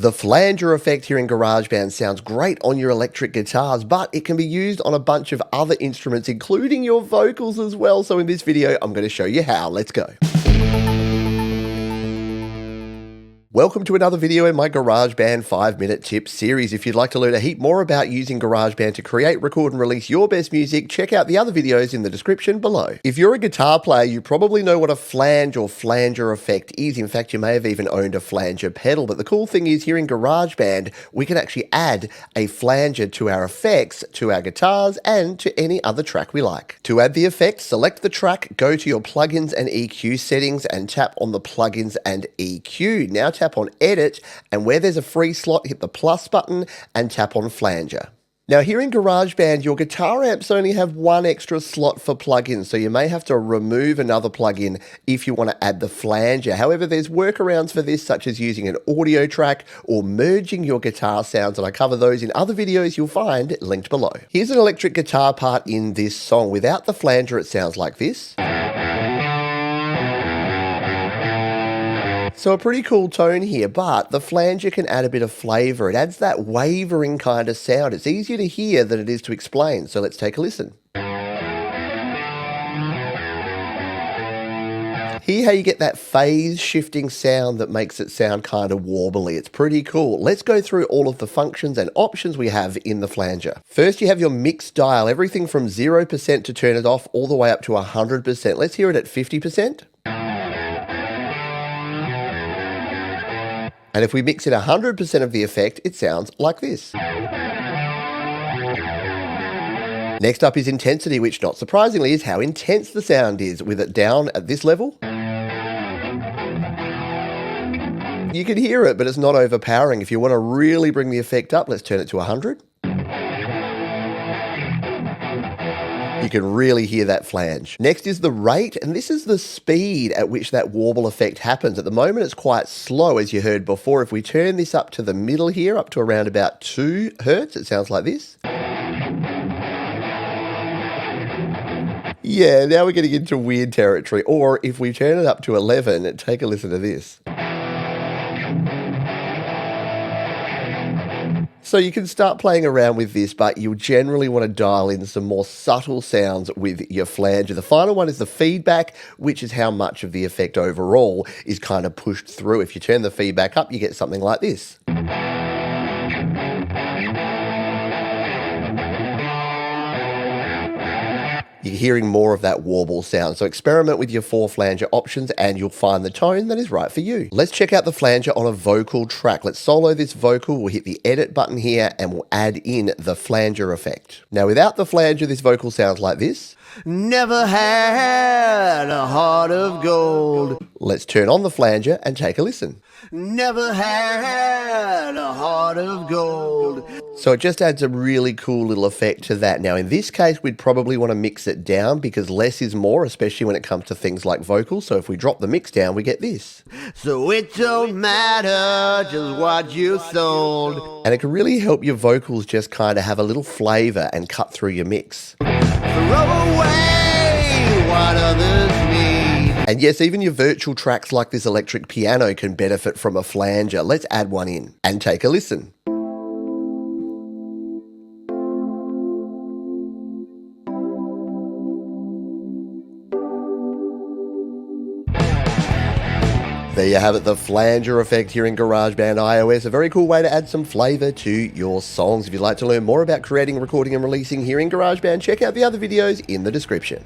The flanger effect here in GarageBand sounds great on your electric guitars, but it can be used on a bunch of other instruments, including your vocals as well. So in this video, I'm going to show you how. Let's go. Welcome to another video in my GarageBand 5-minute tips series. If you'd like to learn a heap more about using GarageBand to create, record, and release your best music, check out the other videos in the description below. If you're a guitar player, you probably know what a flange or flanger effect is. In fact, you may have even owned a flanger pedal, but the cool thing is here in GarageBand, we can actually add a flanger to our effects, to our guitars, and to any other track we like. To add the effect, select the track, go to your plugins and EQ settings, and tap on the plugins and EQ. Now tap on edit, and where there's a free slot, hit the plus button and tap on flanger. Now here in GarageBand, your guitar amps only have one extra slot for plugins, so you may have to remove another plugin if you want to add the flanger. However, there's workarounds for this, such as using an audio track or merging your guitar sounds, and I cover those in other videos you'll find linked below. Here's an electric guitar part in this song. Without the flanger, it sounds like this. So a pretty cool tone here, but the flanger can add a bit of flavor. It adds that wavering kind of sound. It's easier to hear than it is to explain, so let's take a listen. Hear how you get that phase shifting sound that makes it sound kind of warbly. It's pretty cool. Let's go through all of the functions and options we have in the flanger. First, you have your mix dial, everything from 0% to turn it off all the way up to 100%. Let's hear it at 50%. And if we mix in 100% of the effect, it sounds like this. Next up is intensity, which not surprisingly is how intense the sound is. With it down at this level, you can hear it, but it's not overpowering. If you want to really bring the effect up, let's turn it to 100. You can really hear that flange. Next is the rate, and this is the speed at which that warble effect happens. At the moment, it's quite slow, as you heard before. If we turn this up to the middle here, up to around about 2 hertz, it sounds like this. Yeah, now we're getting into weird territory. Or if we turn it up to 11, take a listen to this. So you can start playing around with this, but you'll generally want to dial in some more subtle sounds with your flanger. The final one is the feedback, which is how much of the effect overall is kind of pushed through. If you turn the feedback up, you get something like this. You're hearing more of that warble sound. So experiment with your 4 flanger options and you'll find the tone that is right for you. Let's check out the flanger on a vocal track. Let's solo this vocal. We'll hit the edit button here and we'll add in the flanger effect. Now without the flanger, this vocal sounds like this. Never had a heart of gold. Let's turn on the flanger and take a listen. Never had a heart of gold. So it just adds a really cool little effect to that. Now in this case, we'd probably want to mix it down because less is more, especially when it comes to things like vocals. So if we drop the mix down, we get this. So it don't matter just what you sold. And it can really help your vocals just kind of have a little flavor and cut through your mix. Throw away what others need. And yes, even your virtual tracks like this electric piano can benefit from a flanger. Let's add one in and take a listen. There you have it, the flanger effect here in GarageBand iOS. A very cool way to add some flavor to your songs. If you'd like to learn more about creating, recording, and releasing here in GarageBand, check out the other videos in the description.